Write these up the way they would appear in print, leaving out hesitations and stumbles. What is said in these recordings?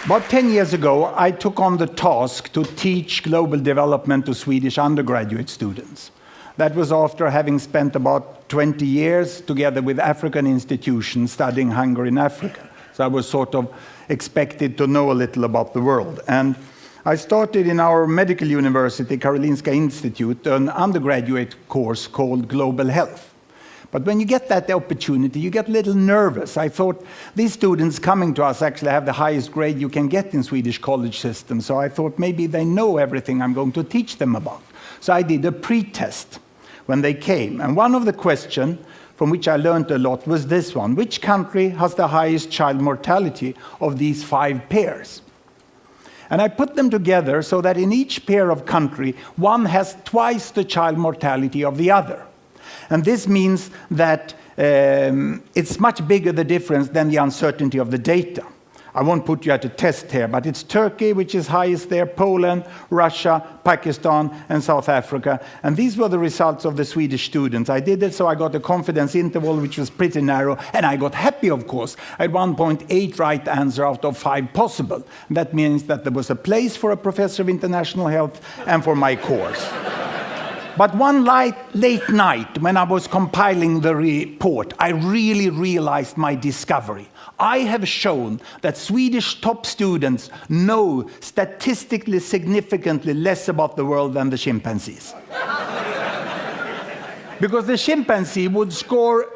About 10 years ago, I took on the task to teach global development to Swedish undergraduate students. That was after having spent about 20 years together with African institutions studying hunger in Africa. So I was sort of expected to know a little about the world. And I started in our medical university, Karolinska Institute, an undergraduate course called Global Health. But when you get that opportunity, you get a little nervous. I thought these students coming to us actually have the highest grade you can get in Swedish college system. So I thought maybe they know everything I'm going to teach them about. So I did a pre-test when they came. And one of the questions from which I learned a lot was this one. Which country has the highest child mortality of these 5 pairs? And I put them together so that in each pair of country, one has twice the child mortality of the other. And this means that it's much bigger the difference than the uncertainty of the data. I won't put you at a test here, but it's Turkey, which is highest there, Poland, Russia, Pakistan, and South Africa. And these were the results of the Swedish students. I did it, so I got a confidence interval, which was pretty narrow, and I got happy, of course. I had 1.8 right answer out of 5 possible. And that means that there was a place for a professor of international health and for my course. But one late night, when I was compiling the report, I really realized my discovery. I have shown that Swedish top students know statistically significantly less about the world than the chimpanzees. Because the chimpanzee would score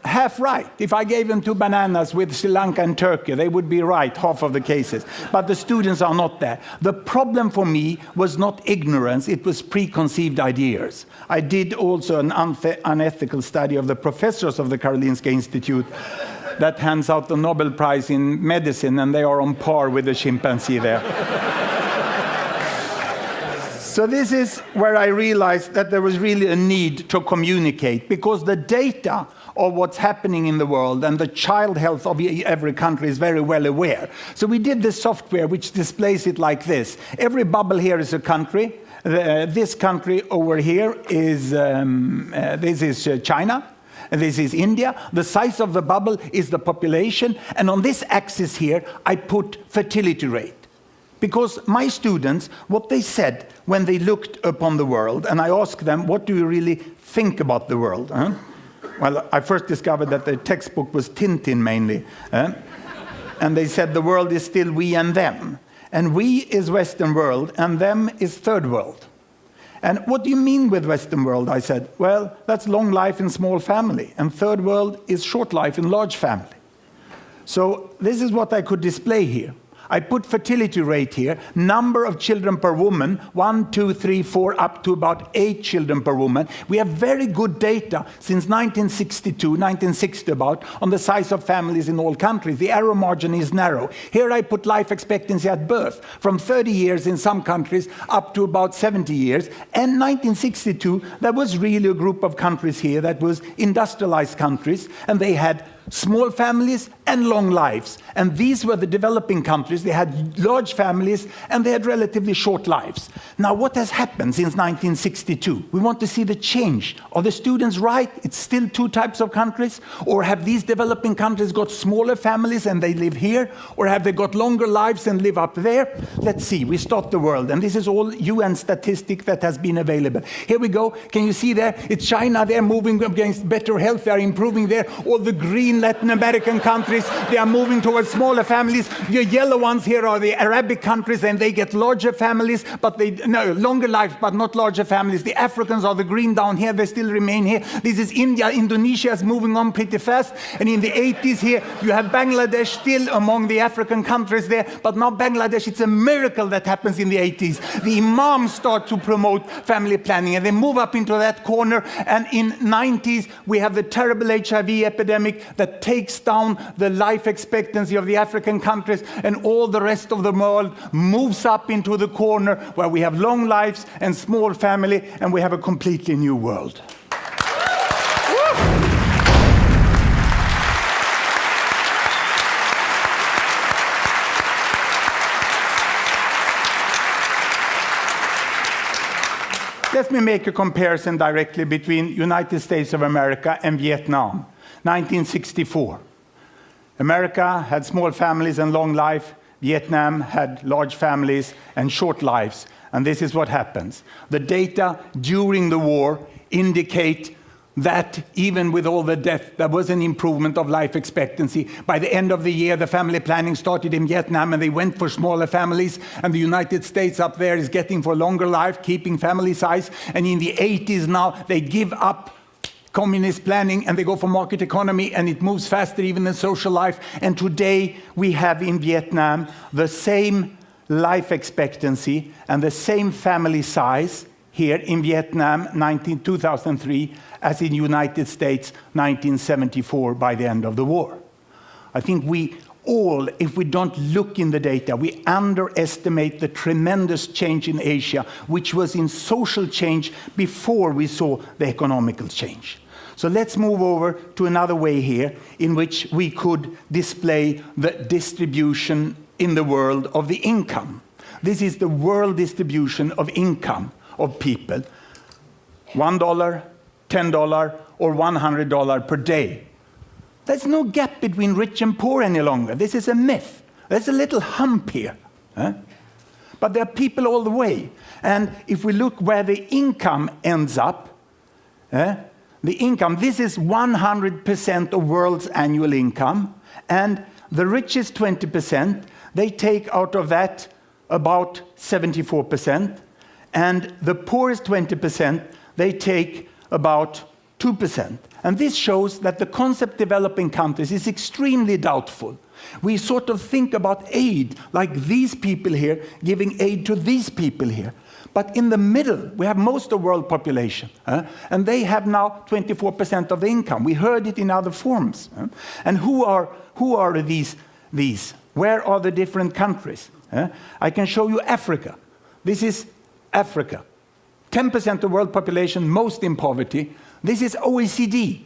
half right. If I gave them 2 bananas with Sri Lanka and Turkey, they would be right, half of the cases. But the students are not there. The problem for me was not ignorance, it was preconceived ideas. I did also an unethical study of the professors of the Karolinska Institute that hands out the Nobel Prize in medicine, and they are on par with the chimpanzee there. So this is where I realized that there was really a need to communicate, because the data of what's happening in the world and the child health of every country is very well aware. So we did this software which displays it like this. Every bubble here is a country. This country over here is this is China. This is India. The size of the bubble is the population. And on this axis here, I put fertility rate. Because my students, what they said when they looked upon the world, and I asked them, what do you really think about the world? Huh? Well, I first discovered that the textbook was Tintin mainly. And they said the world is still we and them. And we is Western world, and them is third world. And what do you mean with Western world? I said, well, that's long life in small family. And third world is short life in large family. So this is what I could display here. I put fertility rate here, number of children per woman, 1, 2, 3, 4, up to about 8 children per woman. We have very good data since 1962, 1960 about, on the size of families in all countries. The error margin is narrow. Here I put life expectancy at birth, from 30 years in some countries up to about 70 years. And 1962, there was really a group of countries here that was industrialized countries, and they had small families and long lives. And these were the developing countries. They had large families and they had relatively short lives. Now, what has happened since 1962? We want to see the change. Are the students right? It's still 2 types of countries? Or have these developing countries got smaller families and they live here? Or have they got longer lives and live up there? Let's see. We start the world. And this is all UN statistic that has been available. Here we go. Can you see there? It's China. They're moving against better health. They're improving there. All the green Latin American countries, they are moving towards smaller families. The yellow ones here are the Arabic countries, and they get larger families, but longer lives, but not larger families. The Africans are the green down here. They still remain here. This is India. Indonesia is moving on pretty fast. And in the 80s here, you have Bangladesh still among the African countries there. But now Bangladesh, it's a miracle that happens in the 80s. The imams start to promote family planning, and they move up into that corner. And in 90s, we have the terrible HIV epidemic that that takes down the life expectancy of the African countries, and all the rest of the world moves up into the corner where we have long lives and small family, and we have a completely new world. Let me make a comparison directly between United States of America and Vietnam. 1964. America had small families and long life. Vietnam had large families and short lives. And this is what happens. The data during the war indicate that even with all the death, there was an improvement of life expectancy. By the end of the year, the family planning started in Vietnam, and they went for smaller families. And the United States up there is getting for longer life, keeping family size. And in the 80s now, they give up communist planning, and they go for market economy, and it moves faster even than social life. And today, we have in Vietnam the same life expectancy and the same family size here in Vietnam 2003 as in United States 1974 by the end of the war. I think we all, if we don't look in the data, we underestimate the tremendous change in Asia, which was in social change before we saw the economical change. So let's move over to another way here in which we could display the distribution in the world of the income. This is the world distribution of income of people. $1, $10, or $100 per day. There's no gap between rich and poor any longer. This is a myth. There's a little hump here. But there are people all the way. And if we look where the income ends up, the income, this is 100% of world's annual income. And the richest 20%, they take out of that about 74%. And the poorest 20%, they take about 2%. And this shows that the concept developing countries is extremely doubtful. We sort of think about aid, like these people here giving aid to these people here. But in the middle, we have most of the world population. And they have now 24% of the income. We heard it in other forms. And who are these? Where are the different countries? I can show you Africa. This is Africa. 10% of world population, most in poverty. This is OECD,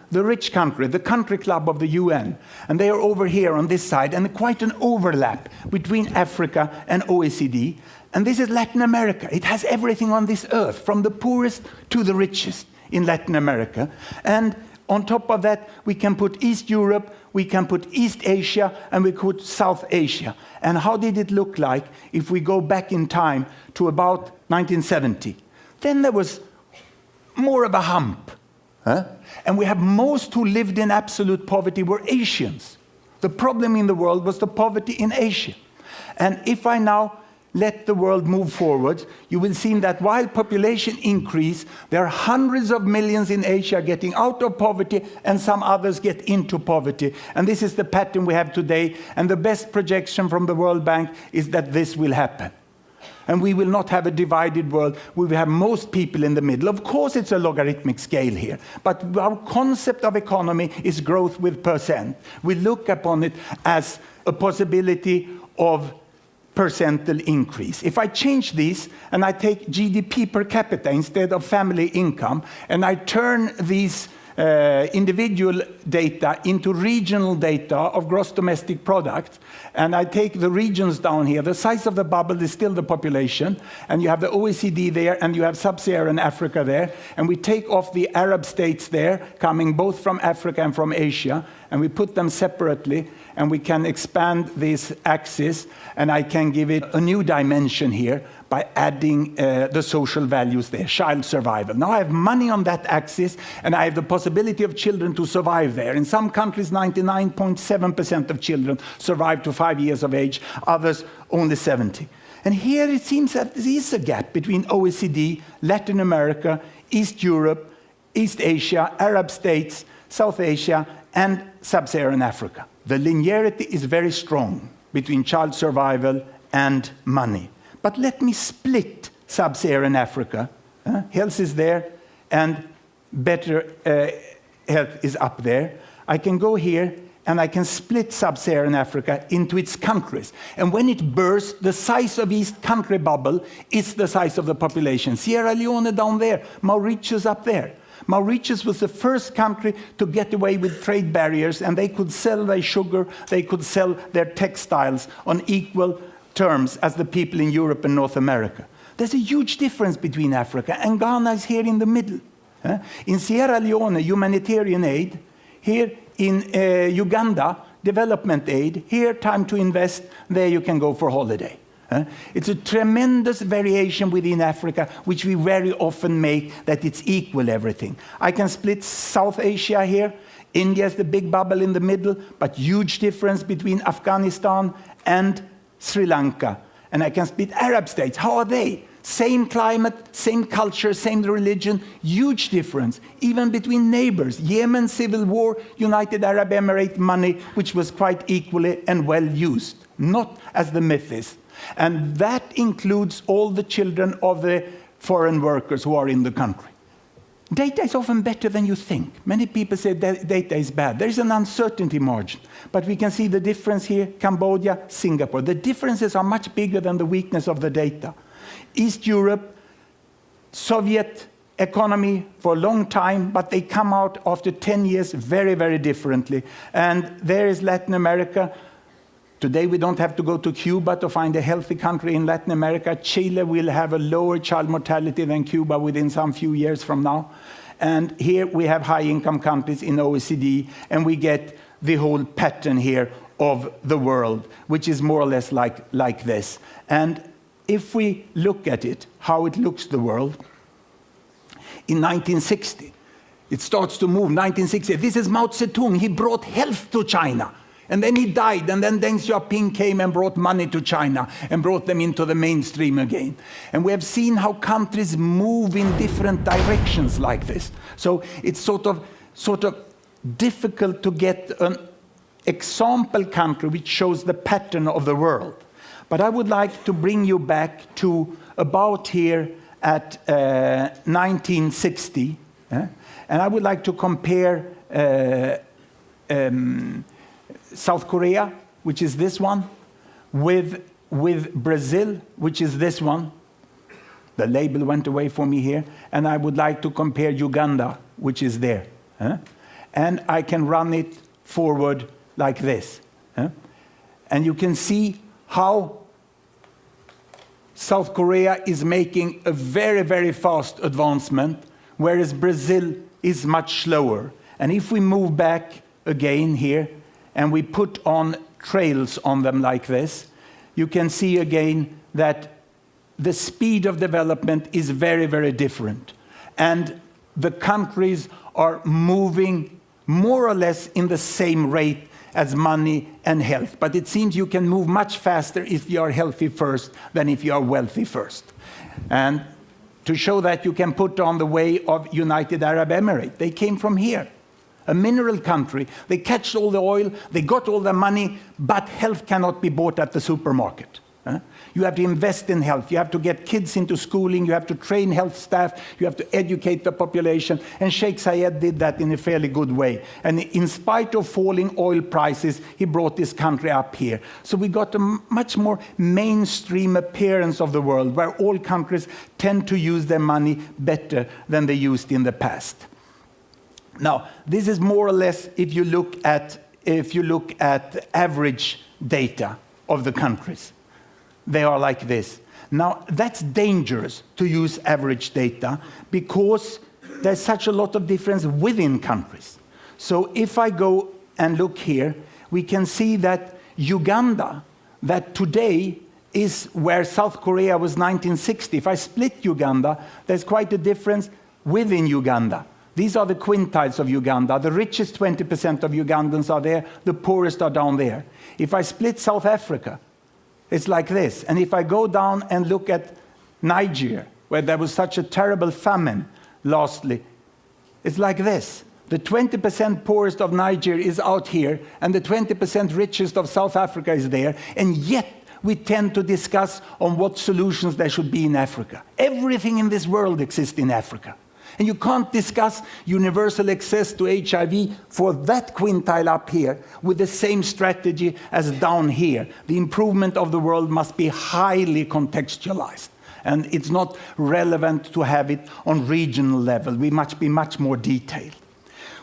the rich country, the country club of the UN. And they are over here on this side, and quite an overlap between Africa and OECD. And this is Latin America. It has everything on this earth, from the poorest to the richest in Latin America. And on top of that, we can put East Europe, we can put East Asia, and we put South Asia. And how did it look like if we go back in time to about 1970? Then there was more of a hump. And we have most who lived in absolute poverty were Asians. The problem in the world was the poverty in Asia. And if I now let the world move forward, you will see that while population increase, there are hundreds of millions in Asia getting out of poverty, and some others get into poverty. And this is the pattern we have today. And the best projection from the World Bank is that this will happen. And we will not have a divided world. We will have most people in the middle. Of course, it's a logarithmic scale here. But our concept of economy is growth with percent. We look upon it as a possibility of percentage increase. If I change these and I take GDP per capita instead of family income, and I turn these individual data into regional data of gross domestic product, and I take the regions down here, the size of the bubble is still the population, and you have the OECD there, and you have sub-Saharan Africa there, and we take off the Arab states there, coming both from Africa and from Asia, and we put them separately, and we can expand this axis, and I can give it a new dimension here by adding the social values there, child survival. Now I have money on that axis, and I have the possibility of children to survive there. In some countries, 99.7% of children survive to 5 years of age, others only 70. And here it seems that there is a gap between OECD, Latin America, East Europe, East Asia, Arab states, South Asia, and sub-Saharan Africa. The linearity is very strong between child survival and money. But let me split sub-Saharan Africa. Health is there, and better health is up there. I can go here and I can split sub-Saharan Africa into its countries. And when it bursts, the size of each country bubble is the size of the population. Sierra Leone down there, Mauritius up there. Mauritius was the first country to get away with trade barriers, and they could sell their sugar, they could sell their textiles on equal terms as the people in Europe and North America. There's a huge difference between Africa, and Ghana is here in the middle. In Sierra Leone, humanitarian aid. Here in Uganda, development aid. Here, time to invest. There you can go for holiday. It's a tremendous variation within Africa, which we very often make that it's equal everything. I can split South Asia here. India is the big bubble in the middle, but huge difference between Afghanistan and Sri Lanka. And I can split Arab states. How are they? Same climate, same culture, same religion, huge difference. Even between neighbors. Yemen, civil war, United Arab Emirates money, which was quite equally and well used. Not as the myth is. And that includes all the children of the foreign workers who are in the country. Data is often better than you think. Many people say that data is bad. There is an uncertainty margin. But we can see the difference here, Cambodia, Singapore. The differences are much bigger than the weakness of the data. East Europe, Soviet economy for a long time, but they come out after 10 years very, very differently. And there is Latin America. Today we don't have to go to Cuba to find a healthy country in Latin America. Chile will have a lower child mortality than Cuba within some few years from now. And here we have high-income countries in OECD, and we get the whole pattern here of the world, which is more or less like this. And if we look at it, how it looks the world, in 1960, it starts to move, 1960. This is Mao Zedong. He brought health to China. And then he died, and then Deng Xiaoping came and brought money to China and brought them into the mainstream again. And we have seen how countries move in different directions like this. So it's sort of difficult to get an example country which shows the pattern of the world. But I would like to bring you back to about here at 1960. And I would like to compare South Korea, which is this one, with Brazil, which is this one. The label went away for me here. And I would like to compare Uganda, which is there. And I can run it forward like this. And you can see how South Korea is making a very, very fast advancement, whereas Brazil is much slower. And if we move back again here, and we put on trails on them like this, you can see again that the speed of development is very, very different. And the countries are moving more or less in the same rate as money and health. But it seems you can move much faster if you are healthy first than if you are wealthy first. And to show that, you can put on the way of United Arab Emirates. They came from here. A mineral country. They catch all the oil, they got all the money, but health cannot be bought at the supermarket. You have to invest in health. You have to get kids into schooling. You have to train health staff. You have to educate the population. And Sheikh Zayed did that in a fairly good way. And in spite of falling oil prices, he brought this country up here. So we got a much more mainstream appearance of the world, where all countries tend to use their money better than they used in the past. Now, this is more or less if you look at average data of the countries. They are like this. Now, that's dangerous to use average data because there's such a lot of difference within countries. So if I go and look here, we can see that Uganda, that today is where South Korea was 1960. If I split Uganda, there's quite a difference within Uganda. These are the quintiles of Uganda. The richest 20% of Ugandans are there. The poorest are down there. If I split South Africa, it's like this. And if I go down and look at Niger, where there was such a terrible famine, lastly, it's like this. The 20% poorest of Niger is out here, and the 20% richest of South Africa is there. And yet, we tend to discuss on what solutions there should be in Africa. Everything in this world exists in Africa. And you can't discuss universal access to HIV for that quintile up here with the same strategy as down here. The improvement of the world must be highly contextualized. And it's not relevant to have it on regional level. We must be much more detailed.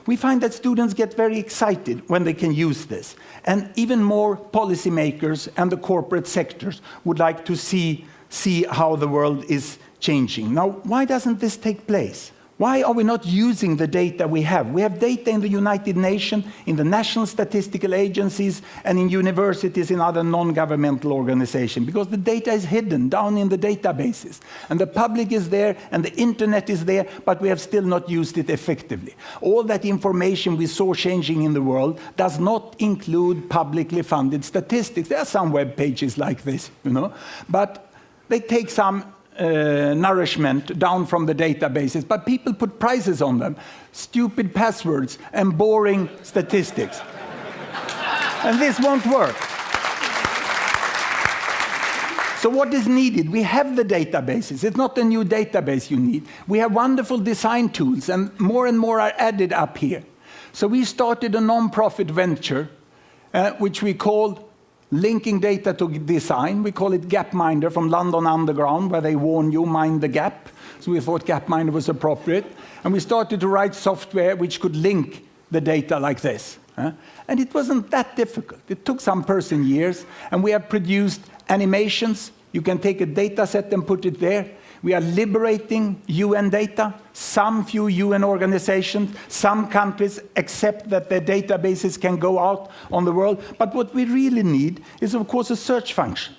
We find that students get very excited when they can use this. And even more policymakers and the corporate sectors would like to see how the world is changing. Now, why doesn't this take place? Why are we not using the data we have? We have data in the United Nations, in the national statistical agencies, and in universities, in other non-governmental organizations, because the data is hidden down in the databases. And the public is there, and the internet is there, but we have still not used it effectively. All that information we saw changing in the world does not include publicly funded statistics. There are some web pages like this, but they take some nourishment down from the databases, but people put prices on them. Stupid passwords and boring statistics. And this won't work. So what is needed? We have the databases. It's not a new database you need. We have wonderful design tools, and more are added up here. So we started a non-profit venture, which we called Linking Data to Design. We call it Gapminder, from London Underground, where they warn you, mind the gap. So we thought Gapminder was appropriate. And we started to write software which could link the data like this. And it wasn't that difficult. It took some person years, and we have produced animations. You can take a data set and put it there. We are liberating UN data. Some few UN organizations, some countries accept that their databases can go out on the world. But what we really need is, of course, a search function.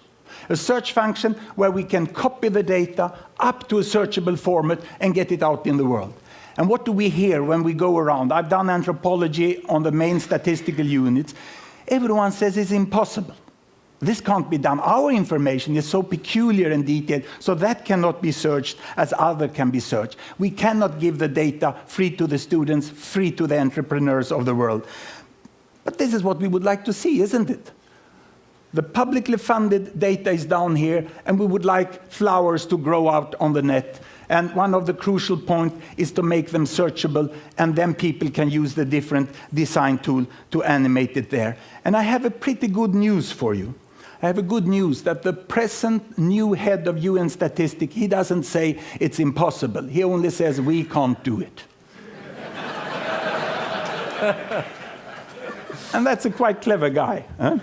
A search function where we can copy the data up to a searchable format and get it out in the world. And what do we hear when we go around? I've done anthropology on the main statistical units. Everyone says it's impossible. This can't be done. Our information is so peculiar and detailed, so that cannot be searched as other can be searched. We cannot give the data free to the students, free to the entrepreneurs of the world. But this is what we would like to see, isn't it? The publicly funded data is down here, and we would like flowers to grow out on the net. And one of the crucial points is to make them searchable, and then people can use the different design tool to animate it there. And I have a pretty good news for you. I have a good news that the present new head of UN Statistics, he doesn't say it's impossible. He only says we can't do it. And that's a quite clever guy. Huh?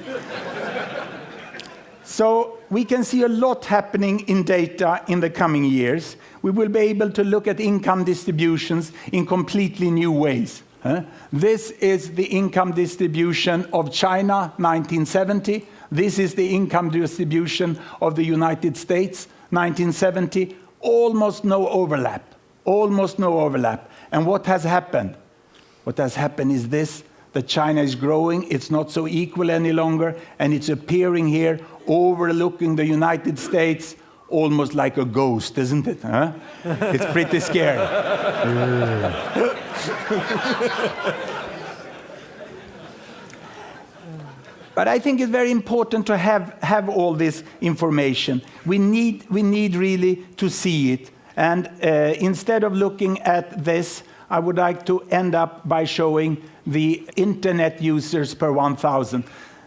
So we can see a lot happening in data in the coming years. We will be able to look at income distributions in completely new ways. This is the income distribution of China, 1970. This is the income distribution of the United States, 1970. Almost no overlap. Almost no overlap. And what has happened? What has happened is this. That China is growing, it's not so equal any longer, and it's appearing here, overlooking the United States, almost like a ghost, isn't it? Huh? It's pretty scary. But I think it's very important to have all this information. We need really to see it. And instead of looking at this, I would like to end up by showing the internet users per 1,000.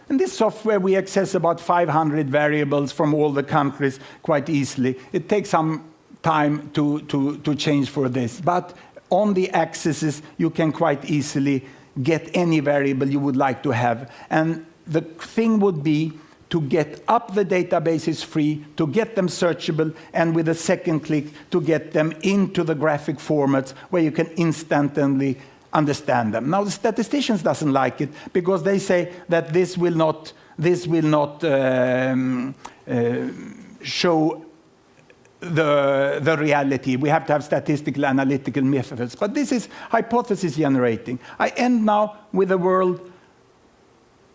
In this software, we access about 500 variables from all the countries quite easily. It takes some time to change for this. But on the axes, you can quite easily get any variable you would like to have. And the thing would be to get up the databases free, to get them searchable, and with a second click to get them into the graphic formats where you can instantly understand them. Now, the statisticians doesn't like it because they say that this will not show the reality. We have to have statistical analytical methods. But this is hypothesis generating. I end now with a world.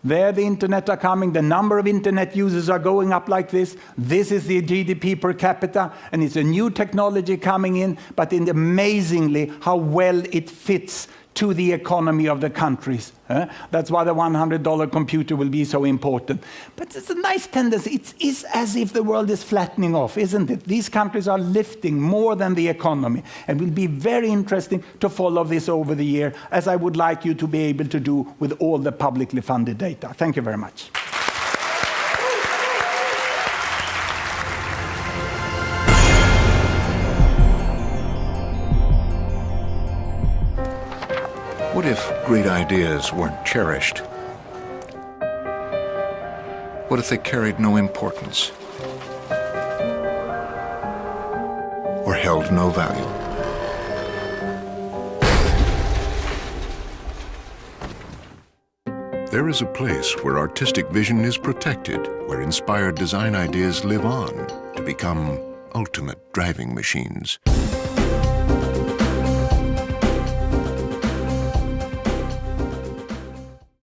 There the internet are coming, the number of internet users are going up like this. This is the GDP per capita, and it's a new technology coming in, but amazingly how well it fits to the economy of the countries. That's why the $100 computer will be so important. But it's a nice tendency. It is as if the world is flattening off, isn't it? These countries are lifting more than the economy. And it will be very interesting to follow this over the year, as I would like you to be able to do with all the publicly funded data. Thank you very much. What if great ideas weren't cherished? What if they carried no importance? Or held no value? There is a place where artistic vision is protected, where inspired design ideas live on to become ultimate driving machines.